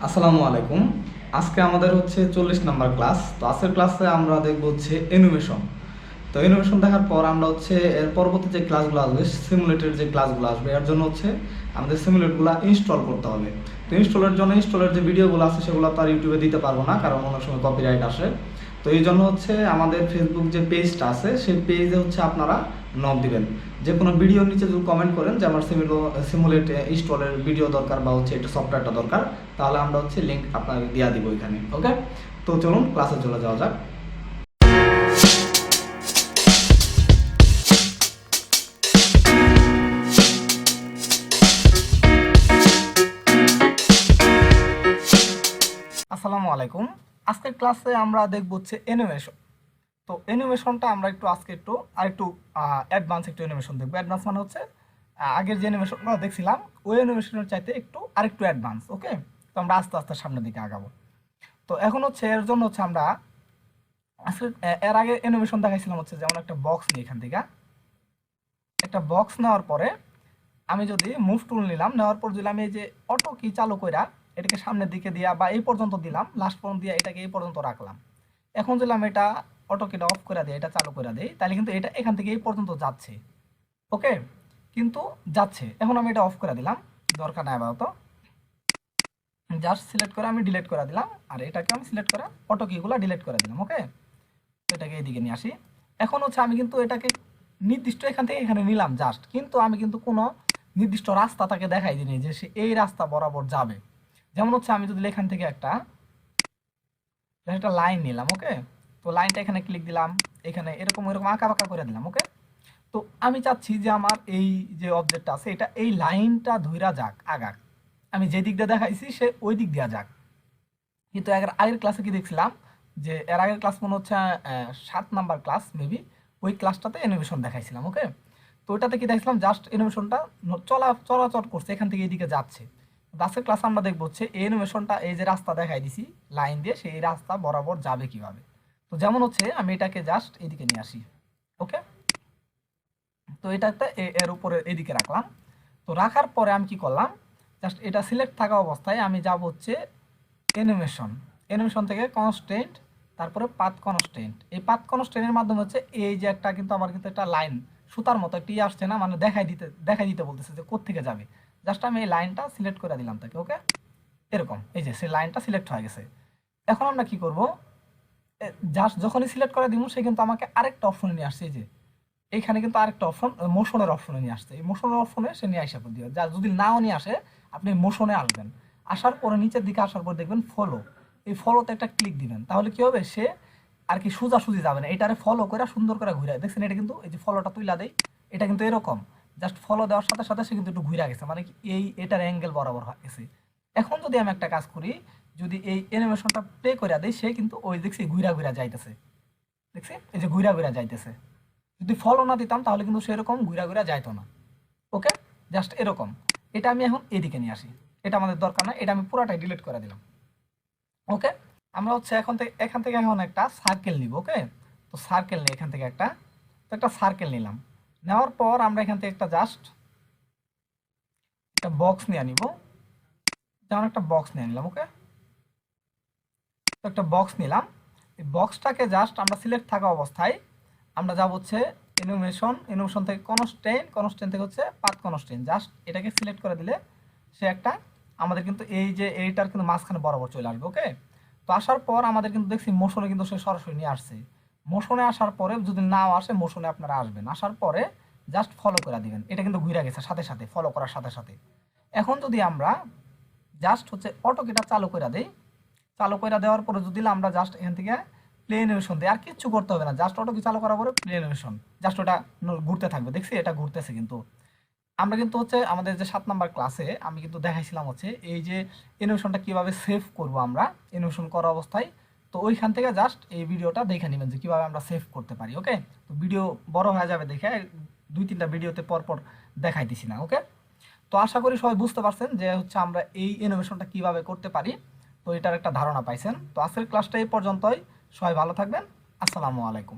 আসসালামু আলাইকুম। আজকে আমাদের হচ্ছে 40 নাম্বার ক্লাস। তো আজকের ক্লাসে আমরা দেখব হচ্ছে অ্যানিমেশন। তো অ্যানিমেশন দেখার পর আমরা হচ্ছে এর পরবর্তী যে ক্লাসগুলো আসবে, সিমুলেটের যে ক্লাসগুলো আসবে, এর জন্য হচ্ছে আমাদের সিমুলেটগুলো ইনস্টল করতে হবে। তো ইনস্টলের যে ভিডিওগুলো আছে সেগুলো তো আর ইউটিউবে দিতে পারবো না, কারণ অনেক সময় কপিরাইট আসে। তো এই জন্য হচ্ছে আমাদের ফেসবুক যে পেজটা আছে সেই পেজে হচ্ছে আপনারা নক দিবেন। যে কোনো ভিডিওর নিচে যদি কমেন্ট করেন যে আমার সিমুলেট ইনস্টলের ভিডিও দরকার বা হচ্ছে এটা সফটওয়্যারটা দরকার, তাহলে আমরা হচ্ছে লিঙ্ক আপনাকে দিয়ে দিব এখানে। ওকে, তো চলুন ক্লাসে চলে যাওয়া যাক। আসসালামু আলাইকুম। আজকের ক্লাসে আমরা দেখব হচ্ছে অ্যানিমেশন। তো অ্যানিমেশনটা আমরা একটু আরেকটু অ্যাডভান্স একটু অ্যানিমেশন দেখবো। অ্যাডভান্স মানে হচ্ছে আগের যে অ্যানিমেশনগুলো দেখছিলাম ওই অ্যানিমেশনের চাইতে আরেকটু অ্যাডভান্স। ওকে, তো আমরা আস্তে আস্তে সামনের দিকে আগাবো। তো এখন হচ্ছে এর জন্য হচ্ছে আমরা আসলে এর আগে অ্যানিমেশন দেখাইছিলাম হচ্ছে যেমন একটা বক্স নিয়ে এখান থেকে একটা বক্স নেওয়ার পরে আমি যদি মুভ টুল নিলাম, নেওয়ার পর যদি আমি এই যে অটো কি চালু কইরা এটাকে সামনের দিকে দিয়া বা এই পর্যন্ত দিলাম, লাস্ট পর্যন্ত দিয়ে এটাকে এই পর্যন্ত রাখলাম। এখন যদি আমি এটা অটো কিটা অফ করে দিই, এটা চালু করে দিই, তাহলে কিন্তু এটা এখান থেকে এই পর্যন্ত যাচ্ছে। ওকে, কিন্তু যাচ্ছে। এখন আমি এটা অফ করে দিলাম, দরকার নাই আপাতত। জাস্ট সিলেক্ট করে আমি ডিলিট করে দিলাম, আর এটাকে আমি সিলেক্ট করে অটো কিগুলো ডিলিট করে দিলাম। ওকে, তো এটাকে এইদিকে নিয়ে আসি। এখন হচ্ছে আমি কিন্তু এটাকে নির্দিষ্ট এখান থেকে এখানে নিলাম জাস্ট, কিন্তু আমি কিন্তু কোনো নির্দিষ্ট রাস্তা তাকে দেখাই দিইনি যে সে এই রাস্তা বরাবর যাবে। যেমন হচ্ছে আমি যদি এখান থেকে একটা লাইন নিলাম। ওকে, তো লাইনটা এখানে ক্লিক দিলাম, এখানে এরকম এরকম আঁকা বাঁকা করে দিলাম। ওকে, তো আমি চাচ্ছি যে আমার এই যে অবজেক্টটা আছে এটা এই লাইনটা ধইরা যাক, আগাক। আমি যে দিক দিয়ে দেখাইছি সে ওই দিক দিয়ে যাক। কিন্তু আগের ক্লাসে কি দেখছিলাম যে এর আগের ক্লাস মনে হচ্ছে 7 নাম্বার ক্লাস মেবি, ওই ক্লাসটাতে অ্যানিমেশন দেখাইছিলাম। ওকে, তো ওইটাতে কি দেখছিলাম জাস্ট অ্যানিমেশনটা চলাচল করছে, এখান থেকে এইদিকে যাচ্ছে। আজকের ক্লাসে আমরা দেখবো হচ্ছে এই অ্যানিমেশনটা এই যে রাস্তা দেখাই দিছি লাইন দিয়ে, সেই রাস্তা বরাবর যাবে কিভাবে। তো যেমন হচ্ছে আমি এটাকে জাস্ট এইদিকে নিয়ে আসি। ওকে, তো এটাতে এর উপরে এইদিকে রাখলাম। তো রাখার পরে আমি কি করলাম, জাস্ট এটা সিলেক্ট থাকা অবস্থায় আমি যাব হচ্ছে অ্যানিমেশন। অ্যানিমেশন থেকে কনস্ট্যান্ট, তারপরে পাথ কনস্ট্যান্ট। এই পাথ কনস্ট্যান্টের মাধ্যমে হচ্ছে এই যে একটা কিন্তু আমার কিন্তু একটা লাইন সুতার মতো একটি আসছে না, মানে দেখাই দিতে বলতেছে যে কোত্থেকে যাবে। জাস্ট আমি এই লাইনটা সিলেক্ট করে দিলাম তাকে। ওকে, এরকম এই যে সেই লাইনটা সিলেক্ট হয়ে গেছে। এখন আমরা কি করব, জাস্ট যখনই সিলেক্ট করে দিব সে কিন্তু আমাকে আরেকটা অপশনে নিয়ে আসছে। এই যে এইখানে কিন্তু আরেকটা অপশন মোশনের অপশনে নিয়ে আসছে। এই মোশনের অপশনে সে নিয়ে আসা দিও, যা যদি নাও নিয়ে আসে আপনি মোশনে আসবেন। আসার পরে নিচের দিকে আসার পর দেখবেন ফলো, এই ফলোতে একটা ক্লিক দিবেন, তাহলে কি হবে সে আর কি সোজাসুজি যাবে না, এটারে ফলো করে সুন্দর করে ঘুরে দেখছেন। এটা কিন্তু এই যে ফলোটা তুইলা দেয়, এটা কিন্তু এরকম জাস্ট ফলো দেওয়ার সাথে সাথে সে কিন্তু একটু ঘুরে গেছে, মানে কি এটার অ্যাঙ্গেল বরাবর হয়ে গেছে। এখন যদি আমি একটা কাজ করি, যদি এই অ্যানিমেশনটা প্লে করে দেই, সে কিন্তু ওই দেখছি ঘুরা ঘুরা যাইতেছে। দেখছি এই যে ঘুরা ঘুরা যাইতেছে। যদি ফলো না দিতাম তাহলে কিন্তু সেরকম ঘুরা ঘুরা যাইতো না। ওকে, জাস্ট এরকম। এটা আমি এখন এদিকে নিয়ে আসি, এটা আমাদের দরকার না, এটা আমি পুরাটাই ডিলিট করে দিলাম। ওকে, আমরা হচ্ছে এখান থেকে এখন একটা সার্কেল নিব। ওকে, তো সার্কেল নিই এখান থেকে একটা সার্কেল নিলাম। নেওয়ার পর আমরা এখান থেকে একটা বক্স নিয়ে নিব। যেমন একটা বক্স নিয়ে নিলাম। ওকে, তো একটা বক্স নিলাম। এই বক্সটাকে জাস্ট আমরা সিলেক্ট থাকা অবস্থায় আমরা যাব হচ্ছে অ্যানিমেশন থেকে কনস্ট্যান্ট থেকে হচ্ছে পাথ কনস্ট্যান্ট। জাস্ট এটাকে সিলেক্ট করে দিলে সে একটা আমাদের কিন্তু এই যে এইটার কিন্তু মাঝখানে বরাবর চলে আসবে। ওকে, তো আসার পর আমাদের কিন্তু দেখছি মোশনে কিন্তু সে সরাসরি নিয়ে আসছে। মোশনে আসার পরে যদি নাও আসে, মোশনে আপনারা আসবেন, আসার পরে জাস্ট ফলো করে দিবেন, এটা কিন্তু ঘুরে গেছে সাথে সাথে, ফলো করার সাথে সাথে। এখন যদি আমরা জাস্ট হচ্ছে অটো কিটা চালু করে দেই, চালু করে দেওয়ার পরে যদি আমরা জাস্ট এখান থেকে প্লে অ্যানিমেশন দিই, আর কিচ্ছু করতে হবে না, জাস্ট অটো কি চালু করার পরে প্লে অ্যানিমেশন, জাস্ট ওটা ঘুরতে থাকবে। দেখছি এটা ঘুরতেছে। কিন্তু আমরা কিন্তু হচ্ছে আমাদের যে 7 নাম্বার ক্লাসে আমি কিন্তু দেখাইছিলাম হচ্ছে এই যে অ্যানিমেশনটা কিভাবে সেভ করব আমরা অ্যানিমেশন করা অবস্থায়। তো ওইখান থেকে জাস্ট এই ভিডিওটা দেখে নেবেন যে কিভাবে আমরা সেভ করতে পারি। ওকে, তো ভিডিও বড় হয়ে যাবে দেখে 2-3টা ভিডিওতে পরপর দেখাই দিছি না। ওকে, তো আশা করি সবাই বুঝতে পারছেন যে হচ্ছে আমরা এই ইনোভেশনটা কিভাবে করতে পারি। তো এটার একটা ধারণা পাইছেন। তো আজকের ক্লাসটা এই পর্যন্তই। সবাই ভালো থাকবেন। আসসালামু আলাইকুম।